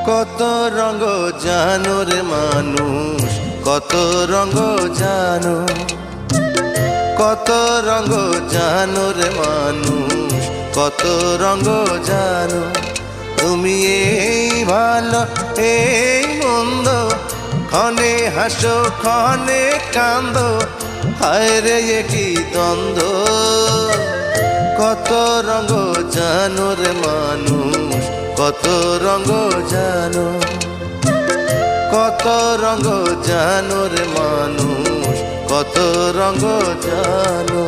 কত রঙ জানো রে মানুষ, কত রঙ জানো, কত রঙ জানো রে মানুষ, কত রঙ জানো। তুমি এই ভালো এই মন্দ, ক্ষণে হাসো ক্ষণে কান্দো, হায় রে কি দ্বন্দ্ব। কত রঙ জানো রে মানুষ, কত রঙ জানো, কত রঙ জানো রে মানুষ, কত রঙ জানো।